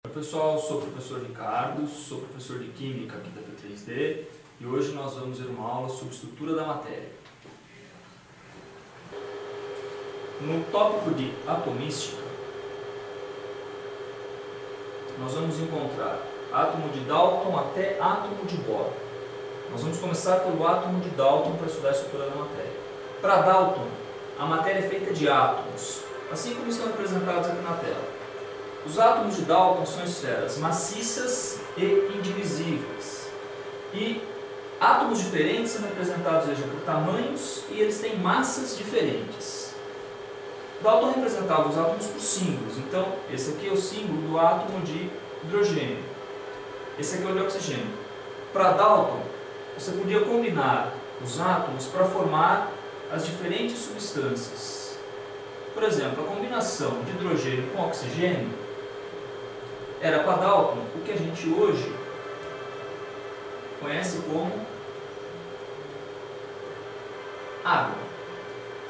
Oi pessoal, sou o professor Ricardo, sou professor de Química aqui da P3D e hoje nós vamos ver uma aula sobre estrutura da matéria. No tópico de atomística, nós vamos encontrar átomo de Dalton até átomo de Bohr. Nós vamos começar pelo átomo de Dalton para estudar a estrutura da matéria. Para Dalton, a matéria é feita de átomos, assim como estão representados aqui na tela. Os átomos de Dalton são esferas maciças e indivisíveis. E átomos diferentes são representados por tamanhos e eles têm massas diferentes. Dalton representava os átomos por símbolos. Então, esse aqui é o símbolo do átomo de hidrogênio. Esse aqui é o de oxigênio. Para Dalton, você podia combinar os átomos para formar as diferentes substâncias. Por exemplo, a combinação de hidrogênio com oxigênio era para Dalton o que a gente hoje conhece como água.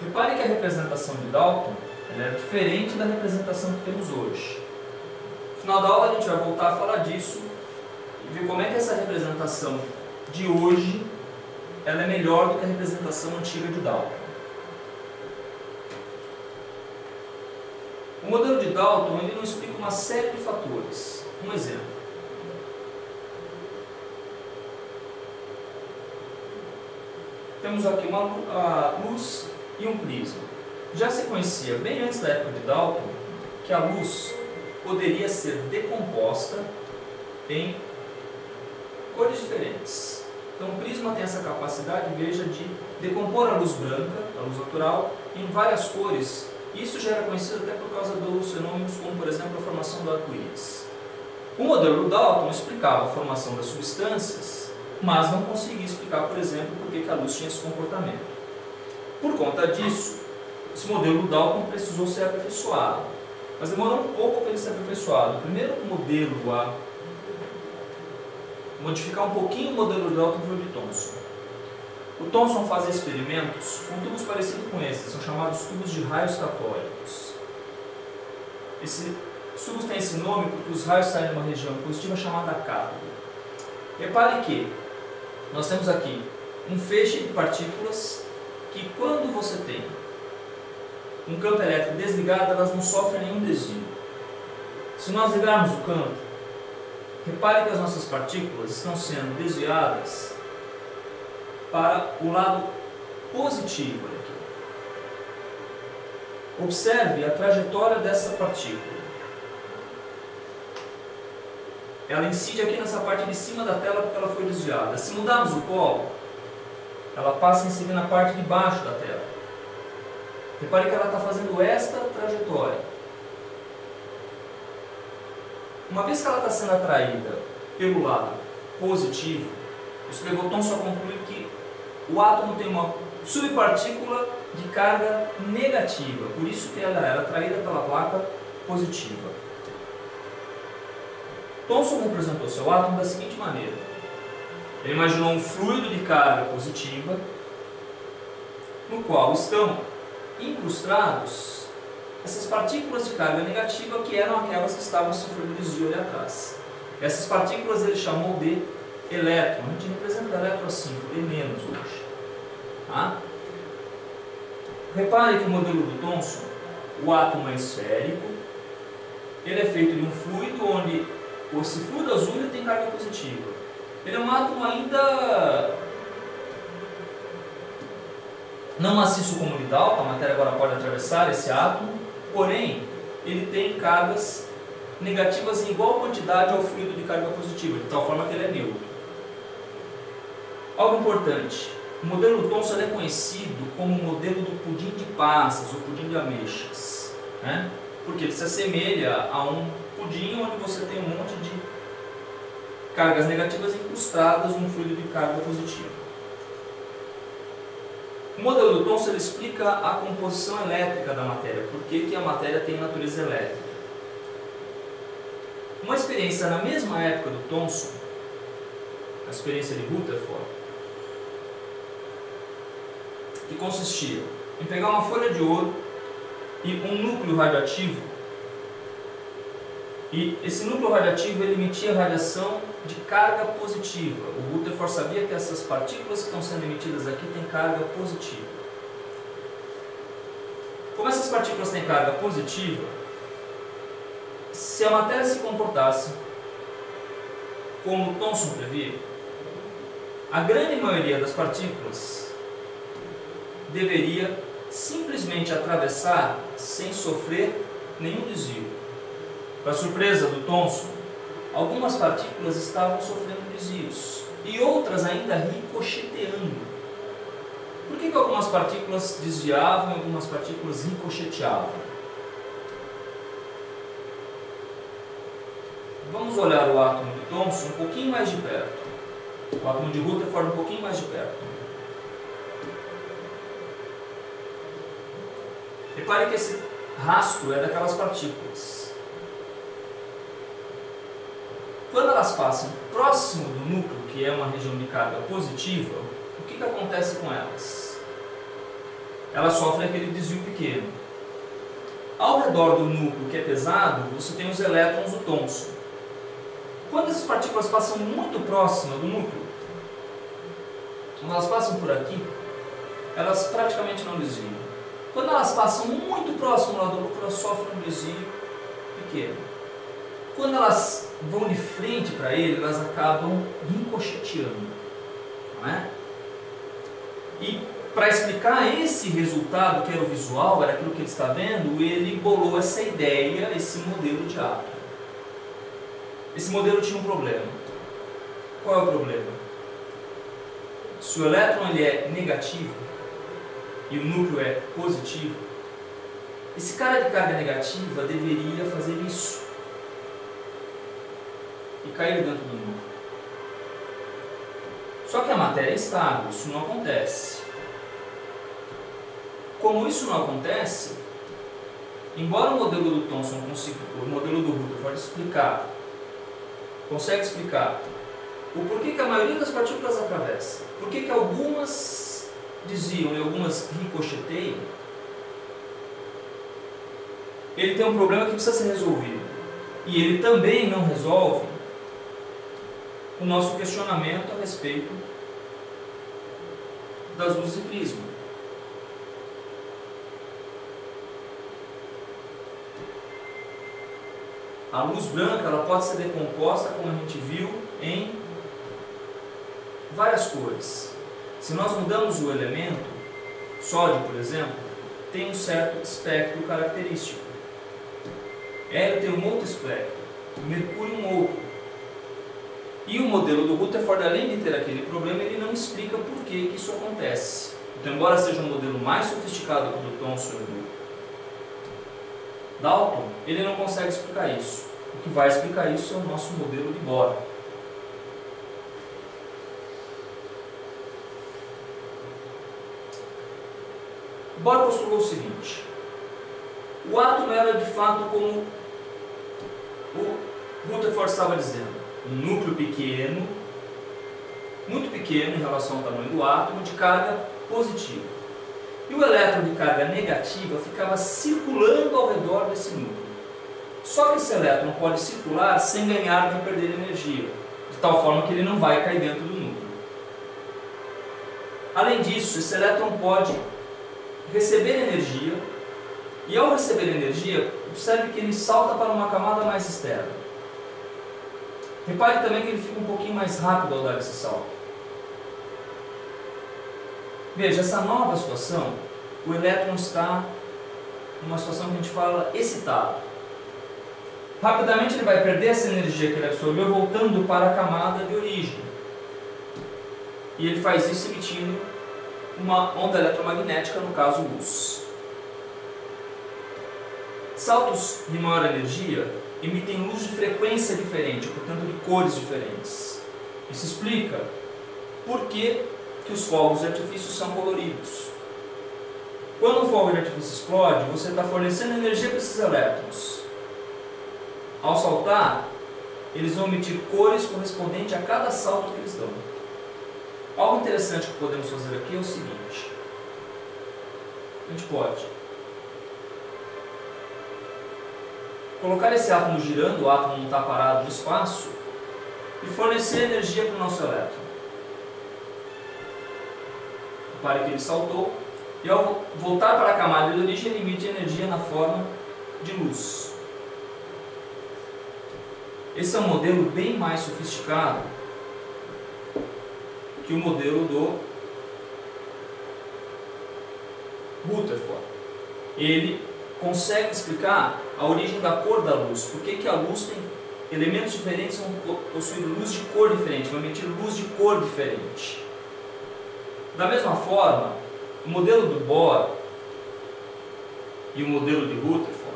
Repare que a representação de Dalton é diferente da representação que temos hoje. No final da aula a gente vai voltar a falar disso e ver como é que essa representação de hoje ela é melhor do que a representação antiga de Dalton. O modelo de Dalton ele nos explica uma série de fatores. Um exemplo. Temos aqui a luz e um prisma. Já se conhecia, bem antes da época de Dalton, que a luz poderia ser decomposta em cores diferentes. Então o prisma tem essa capacidade, veja, de decompor a luz branca, a luz natural, em várias cores. Isso já era conhecido até por causa dos fenômenos como, por exemplo, a formação do arco-íris. O modelo do Dalton explicava a formação das substâncias, mas não conseguia explicar, por exemplo, por que a luz tinha esse comportamento. Por conta disso, esse modelo do Dalton precisou ser aperfeiçoado. Mas demorou um pouco para ele ser aperfeiçoado. O primeiro modelo a modificar um pouquinho o modelo do Dalton foi o de Thomson. O Thomson fazia experimentos com tubos parecidos com esses, são chamados tubos de raios catódicos. Esses tubos têm esse nome porque os raios saem de uma região positiva chamada cátodo. Repare que nós temos aqui um feixe de partículas que, quando você tem um campo elétrico desligado, elas não sofrem nenhum desvio. Se nós ligarmos o campo, repare que as nossas partículas estão sendo desviadas para o lado positivo aqui. Observe a trajetória dessa partícula. Ela incide aqui nessa parte de cima da tela porque ela foi desviada. Se mudarmos o polo, ela passa a incidir na parte de baixo da tela. Repare que ela está fazendo esta trajetória. Uma vez que ela está sendo atraída pelo lado positivo, isso levou Thomson a concluir que o átomo tem uma subpartícula de carga negativa, por isso que ela era atraída pela placa positiva. Thomson representou seu átomo da seguinte maneira. Ele imaginou um fluido de carga positiva, no qual estão incrustados essas partículas de carga negativa que eram aquelas que estavam sofrendo desvio ali atrás. Essas partículas ele chamou de elétron. A gente representa elétron assim, E- hoje. Tá? Repare que o modelo do Thomson, o átomo é esférico, ele é feito de um fluido onde esse fluido azul ele tem carga positiva. Ele é um átomo ainda não maciço como o de Dalton, a matéria agora pode atravessar esse átomo, porém ele tem cargas negativas em igual quantidade ao fluido de carga positiva, de tal forma que ele é neutro. Algo importante, o modelo do Thomson é conhecido como o modelo do pudim de passas, ou pudim de ameixas, né? Porque ele se assemelha a um pudim onde você tem um monte de cargas negativas incrustadas num fluido de carga positiva. O modelo do Thomson ele explica a composição elétrica da matéria, por que a matéria tem natureza elétrica. Uma experiência na mesma época do Thomson, a experiência de Rutherford, que consistia em pegar uma folha de ouro e um núcleo radioativo E esse núcleo radiativo ele emitia radiação de carga positiva. O Rutherford sabia que essas partículas que estão sendo emitidas aqui têm carga positiva. Como essas partículas têm carga positiva, se a matéria se comportasse como Thomson previa, a grande maioria das partículas deveria simplesmente atravessar sem sofrer nenhum desvio. Para surpresa do Thomson, algumas partículas estavam sofrendo desvios e outras ainda ricocheteando. Por que algumas partículas desviavam e algumas partículas ricocheteavam? Vamos olhar o átomo de Thomson um pouquinho mais de perto. O átomo de Rutherford um pouquinho mais de perto. Repare que esse rastro é daquelas partículas. Quando elas passam próximo do núcleo, que é uma região de carga positiva, o que acontece com elas? Elas sofrem aquele desvio pequeno. Ao redor do núcleo, que é pesado, você tem os elétrons do Thomson. Quando essas partículas passam muito próxima do núcleo, quando elas passam por aqui, elas praticamente não desviam. Quando elas passam muito próximo lá do núcleo, elas sofrem um desvio pequeno. Quando elas vão de frente para ele, elas acabam ricocheteando, não é? E para explicar esse resultado, que era o visual, era aquilo que ele está vendo, ele bolou essa ideia, esse modelo de átomo. Esse modelo tinha um problema. Qual é o problema? Se o elétron ele é negativo e o núcleo é positivo, esse cara de carga negativa deveria fazer isso e cair dentro do núcleo. Só que a matéria é estável, isso não acontece. Como isso não acontece, embora o modelo do Thomson consiga, o modelo do Rutherford consegue explicar o porquê que a maioria das partículas atravessa, por que algumas desviam e algumas ricocheteiam, ele tem um problema que precisa ser resolvido. E ele também não resolve o nosso questionamento a respeito das luzes de prisma. A luz branca ela pode ser decomposta, como a gente viu, em várias cores. Se nós mudamos o elemento, sódio, por exemplo, tem um certo espectro característico. Hélio tem um outro espectro, mercúrio um outro. E o modelo do Rutherford, além de ter aquele problema, ele não explica por que isso acontece. Então, embora seja um modelo mais sofisticado que o do Thomson e do Dalton, ele não consegue explicar isso. O que vai explicar isso é o nosso modelo de Bohr. Bohr postulou o seguinte: o átomo era de fato como o Rutherford estava dizendo, um núcleo pequeno, muito pequeno em relação ao tamanho do átomo, de carga positiva. E o elétron de carga negativa ficava circulando ao redor desse núcleo. Só que esse elétron pode circular sem ganhar nem perder energia, de tal forma que ele não vai cair dentro do núcleo. Além disso, esse elétron pode receber energia, e ao receber energia, observe que ele salta para uma camada mais externa. Repare também que ele fica um pouquinho mais rápido ao dar esse salto. Veja, essa nova situação, o elétron está numa situação que a gente fala excitado. Rapidamente ele vai perder essa energia que ele absorveu, voltando para a camada de origem. E ele faz isso emitindo uma onda eletromagnética, no caso luz. Saltos de maior energia emitem luz de frequência diferente, portanto de cores diferentes. Isso explica por que os fogos de artifício são coloridos. Quando um fogo de artifício explode, você está fornecendo energia para esses elétrons. Ao saltar, eles vão emitir cores correspondentes a cada salto que eles dão. Algo interessante que podemos fazer aqui é o seguinte: a gente pode colocar esse átomo girando, o átomo não está parado no espaço, e fornecer energia para o nosso elétron. Repare que ele saltou, e ao voltar para a camada de origem, ele emite energia na forma de luz. Esse é um modelo bem mais sofisticado que o modelo do Rutherford. Ele consegue explicar a origem da cor da luz, por que a luz tem elementos diferentes, vão possuir luz de cor diferente, vão emitir luz de cor diferente. Da mesma forma, o modelo do Bohr e o modelo de Rutherford,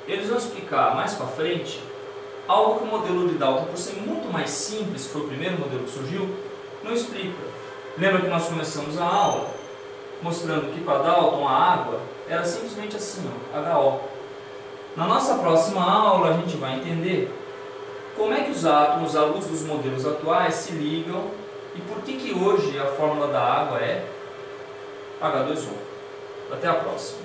eles vão explicar mais para frente algo que o modelo de Dalton, por ser muito mais simples, que foi o primeiro modelo que surgiu, não explica. Lembra que nós começamos a aula mostrando que para Dalton a água era simplesmente assim, ó, HO. Na nossa próxima aula a gente vai entender como é que os átomos, à luz dos modelos atuais, se ligam e por que hoje a fórmula da água é H2O. Até a próxima.